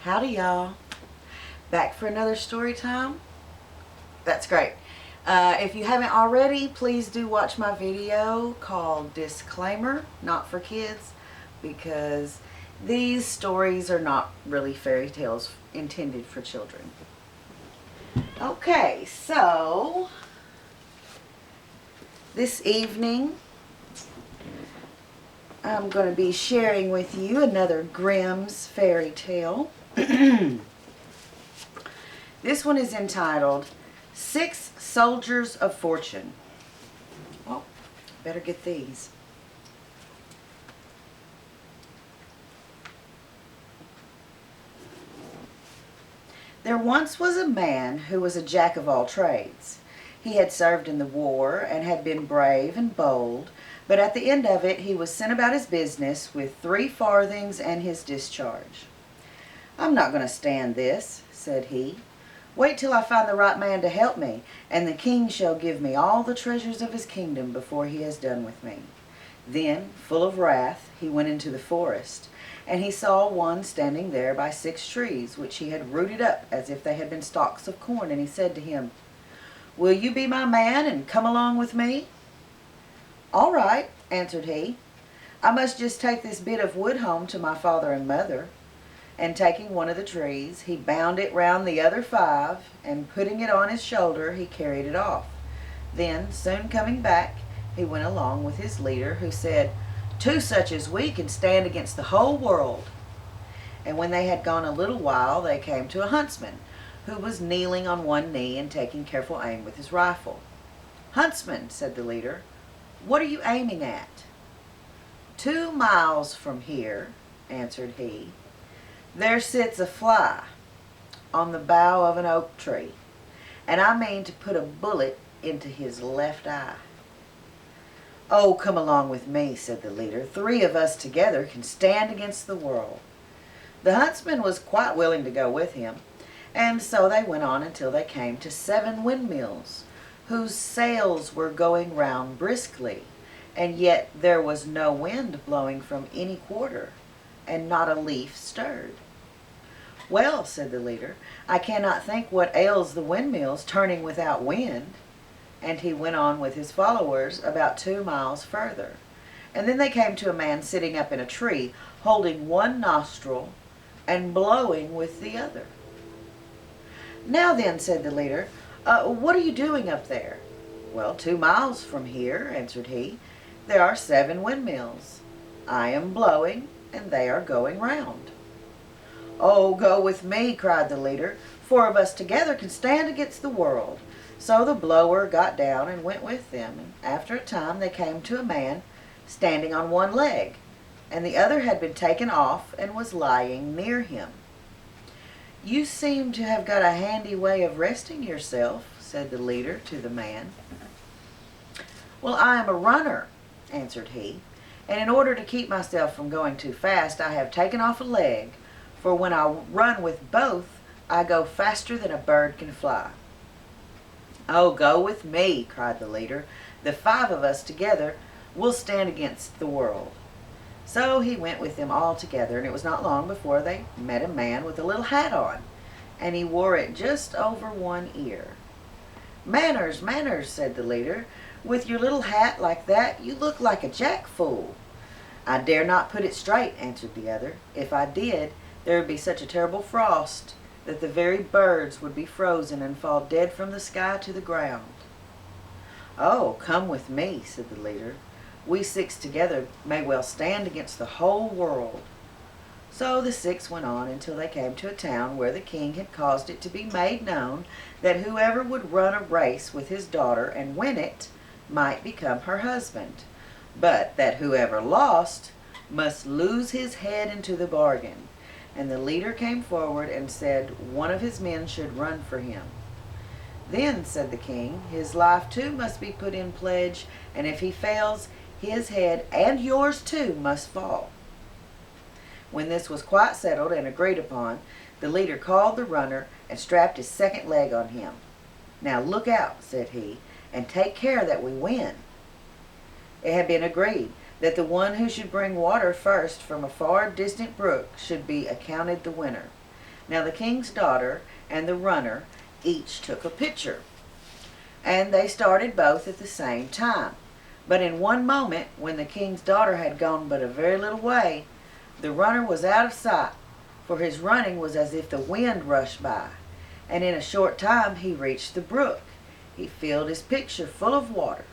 Howdy, y'all. Back for another story time? That's great. If you haven't already, please do watch my video called Disclaimer, Not for Kids, because these stories are not really fairy tales intended for children. Okay, so this evening I'm going to be sharing with you another Grimm's fairy tale. This one is entitled Six Soldiers of Fortune. Oh, better get these. There once was a man who was a jack of all trades. He had served in the war and had been brave and bold, but at the end of it he was sent about his business with 3 farthings and his discharge. "I'm not going to stand this," said he. "Wait till I find the right man to help me, and the king shall give me all the treasures of his kingdom before he has done with me." Then, full of wrath, he went into the forest, and he saw one standing there by 6 trees, which he had rooted up as if they had been stalks of corn, and he said to him, "Will you be my man and come along with me?" "All right," answered he. "I must just take this bit of wood home to my father and mother." And taking one of the trees, he bound it round the other 5, and putting it on his shoulder, he carried it off. Then, soon coming back, he went along with his leader, who said, "2 such as we can stand against the whole world." And when they had gone a little while, they came to a huntsman, who was kneeling on one knee and taking careful aim with his rifle. "Huntsman," said the leader, "what are you aiming at?" 2 miles from here," answered he, "there sits a fly on the bough of an oak tree, and I mean to put a bullet into his left eye." "Oh, come along with me," said the leader. 3 of us together can stand against the world." The huntsman was quite willing to go with him, and so they went on until they came to 7 windmills, whose sails were going round briskly, and yet there was no wind blowing from any quarter, and not a leaf stirred. "Well," said the leader, "I cannot think what ails the windmills turning without wind." And he went on with his followers about 2 miles further, and then they came to a man sitting up in a tree, holding one nostril and blowing with the other. "Now then," said the leader, "what are you doing up there?" "Well, 2 miles from here," answered he, "there are 7 windmills. I am blowing, and they are going round." "Oh, go with me," cried the leader. 4 of us together can stand against the world." So the blower got down and went with them, and after a time they came to a man standing on one leg, and the other had been taken off and was lying near him. "You seem to have got a handy way of resting yourself," said the leader to the man. "Well, I am a runner," answered he, "and in order to keep myself from going too fast, I have taken off a leg, for when I run with both, I go faster than a bird can fly." "Oh, go with me," cried the leader. "The 5 of us together will stand against the world." So he went with them all together, and it was not long before they met a man with a little hat on, and he wore it just over one ear. "Manners, manners," said the leader. "With your little hat like that, you look like a jack-fool." "I dare not put it straight," answered the other. "If I did, there would be such a terrible frost that the very birds would be frozen and fall dead from the sky to the ground." "Oh, come with me," said the leader. "We 6 together may well stand against the whole world." So the 6 went on until they came to a town where the king had caused it to be made known that whoever would run a race with his daughter and win it might become her husband, but that whoever lost must lose his head into the bargain. And the leader came forward and said one of his men should run for him. "Then," said the king, "his life too must be put in pledge, and if he fails, his head and yours too must fall." When this was quite settled and agreed upon, the leader called the runner and strapped his 2nd leg on him. "Now look out," said he, "and take care that we win." It had been agreed that the one who should bring water first from a far distant brook should be accounted the winner. Now the king's daughter and the runner each took a pitcher, and they started both at the same time. But in one moment, when the king's daughter had gone but a very little way, the runner was out of sight, for his running was as if the wind rushed by, and in a short time he reached the brook. He filled his pitcher full of water,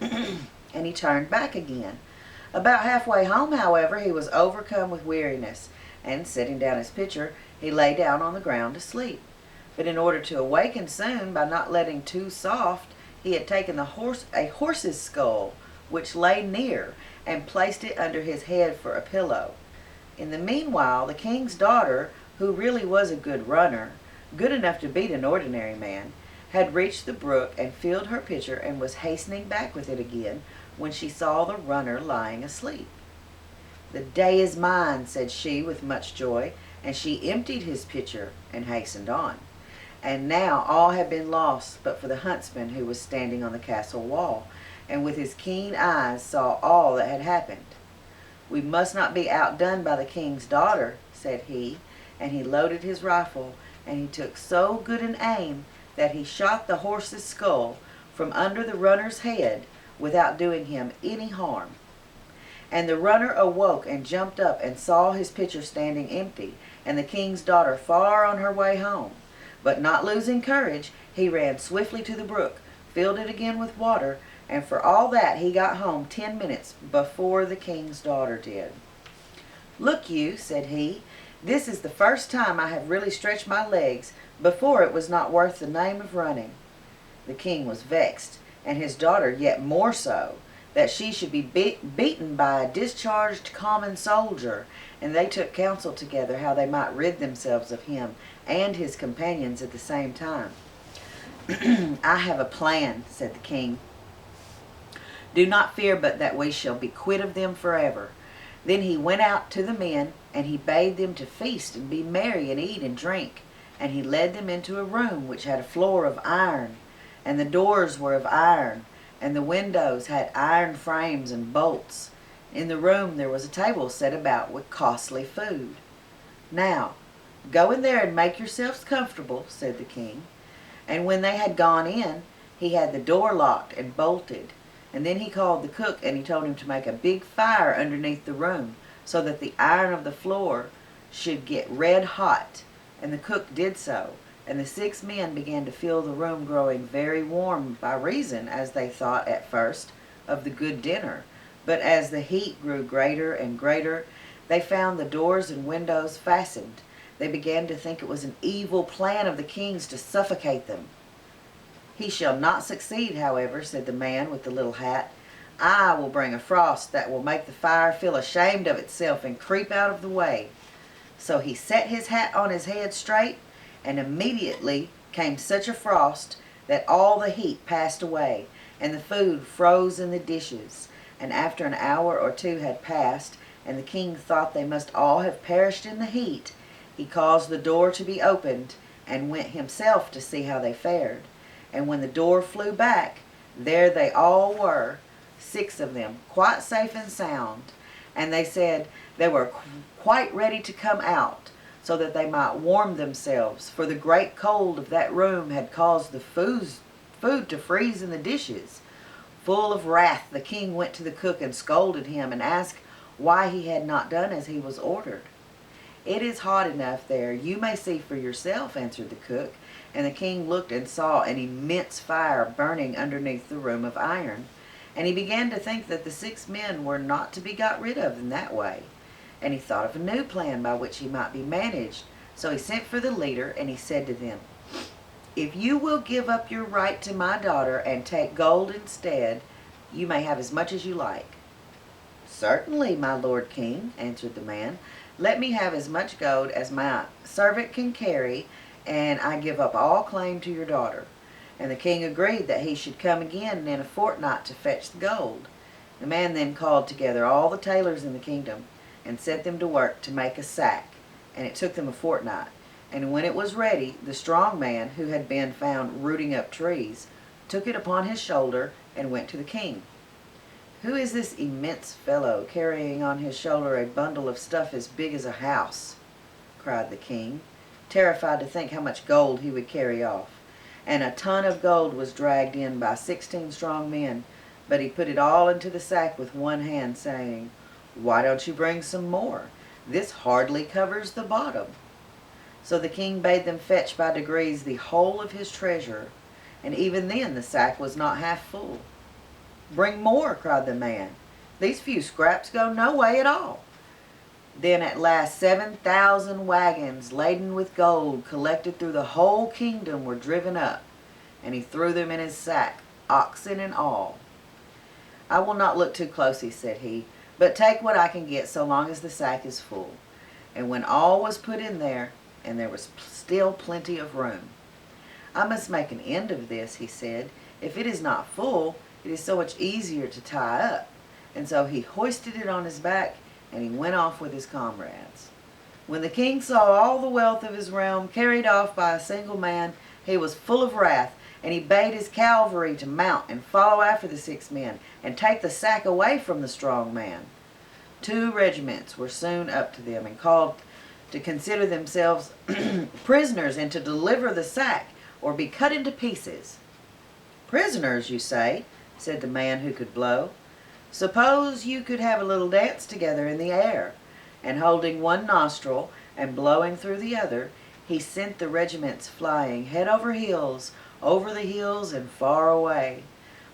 and he turned back again. About halfway home, however, he was overcome with weariness, and setting down his pitcher, he lay down on the ground to sleep. But in order to awaken soon, by not letting too soft, he had taken a horse's skull, which lay near, and placed it under his head for a pillow. In the meanwhile, the king's daughter, who really was a good runner, good enough to beat an ordinary man, had reached the brook and filled her pitcher and was hastening back with it again when she saw the runner lying asleep. "The day is mine," said she with much joy, and she emptied his pitcher and hastened on. And now all had been lost but for the huntsman, who was standing on the castle wall, and with his keen eyes saw all that had happened. "We must not be outdone by the king's daughter," said he, and he loaded his rifle, and he took so good an aim that he shot the horse's skull from under the runner's head without doing him any harm. And the runner awoke and jumped up and saw his pitcher standing empty, and the king's daughter far on her way home. But not losing courage, he ran swiftly to the brook, filled it again with water, and for all that he got home 10 minutes before the king's daughter did. "Look you," said he, "this is the first time I have really stretched my legs. Before it was not worth the name of running." The king was vexed, and his daughter yet more so, that she should be beaten by a discharged common soldier, and they took counsel together how they might rid themselves of him and his companions at the same time. "I have a plan," said the king. "Do not fear but that we shall be quit of them forever." Then he went out to the men, and he bade them to feast and be merry and eat and drink. And he led them into a room which had a floor of iron, and the doors were of iron, and the windows had iron frames and bolts. In the room there was a table set about with costly food. "Now, go in there and make yourselves comfortable," said the king. And when they had gone in, he had the door locked and bolted. And then he called the cook, and he told him to make a big fire underneath the room, so that the iron of the floor should get red hot. And the cook did so, and the 6 men began to feel the room growing very warm, by reason, as they thought at first, of the good dinner. But as the heat grew greater and greater, they found the doors and windows fastened. They began to think it was an evil plan of the king's to suffocate them. "He shall not succeed, however," said the man with the little hat. "I will bring a frost that will make the fire feel ashamed of itself and creep out of the way." So he set his hat on his head straight, and immediately came such a frost that all the heat passed away, and the food froze in the dishes. And after an hour or 2 had passed, and the king thought they must all have perished in the heat, he caused the door to be opened, and went himself to see how they fared. And when the door flew back, there they all were, 6 of them, quite safe and sound. And they said they were quite ready to come out, so that they might warm themselves, for the great cold of that room had caused the food to freeze in the dishes. Full of wrath, the king went to the cook and scolded him, and asked why he had not done as he was ordered. "It is hot enough there, you may see for yourself," answered the cook. And the king looked and saw an immense fire burning underneath the room of iron. And he began to think that the 6 men were not to be got rid of in that way. And he thought of a new plan by which he might be managed. So he sent for the leader, and he said to them, "If you will give up your right to my daughter and take gold instead, you may have as much as you like." "Certainly, my lord king," answered the man. "Let me have as much gold as my servant can carry, and I give up all claim to your daughter." And the king agreed that he should come again in a fortnight to fetch the gold. The man then called together all the tailors in the kingdom, and set them to work to make a sack, and it took them a fortnight. And when it was ready, the strong man, who had been found rooting up trees, took it upon his shoulder and went to the king. "Who is this immense fellow, carrying on his shoulder a bundle of stuff as big as a house?" cried the king. terrified to think how much gold he would carry off. And a ton of gold was dragged in by 16 strong men, but he put it all into the sack with one hand, saying, "Why don't you bring some more? This hardly covers the bottom." So the king bade them fetch by degrees the whole of his treasure, and even then the sack was not half full. "Bring more," cried the man. "These few scraps go no way at all." Then at last 7,000 wagons laden with gold collected through the whole kingdom were driven up, and he threw them in his sack, oxen and all. "I will not look too closely," said he, "but take what I can get so long as the sack is full." And when all was put in there, and there was still plenty of room, "I must make an end of this," he said. "If it is not full, it is so much easier to tie up." And so he hoisted it on his back, and he went off with his comrades. When the king saw all the wealth of his realm carried off by a single man, he was full of wrath, and he bade his cavalry to mount and follow after the 6 men, and take the sack away from the strong man. 2 regiments were soon up to them, and called to consider themselves prisoners, and to deliver the sack, or be cut into pieces. "Prisoners, you say?" said the man who could blow. "Suppose you could have a little dance together in the air." And holding one nostril and blowing through the other, he sent the regiments flying head over heels, over the hills and far away.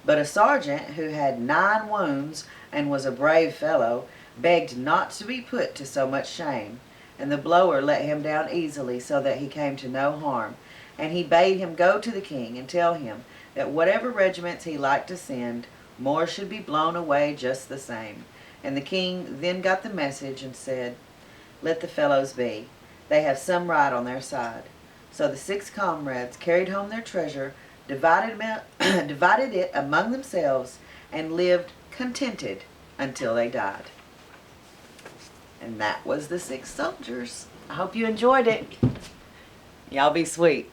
But a sergeant who had 9 wounds and was a brave fellow begged not to be put to so much shame, and the blower let him down easily, so that he came to no harm. And he bade him go to the king and tell him that whatever regiments he liked to send, more should be blown away just the same. And the king then got the message and said, "Let the fellows be. They have some right on their side." So the 6 comrades carried home their treasure, divided it among themselves, and lived contented until they died. And that was the 6 soldiers. I hope you enjoyed it. Y'all be sweet.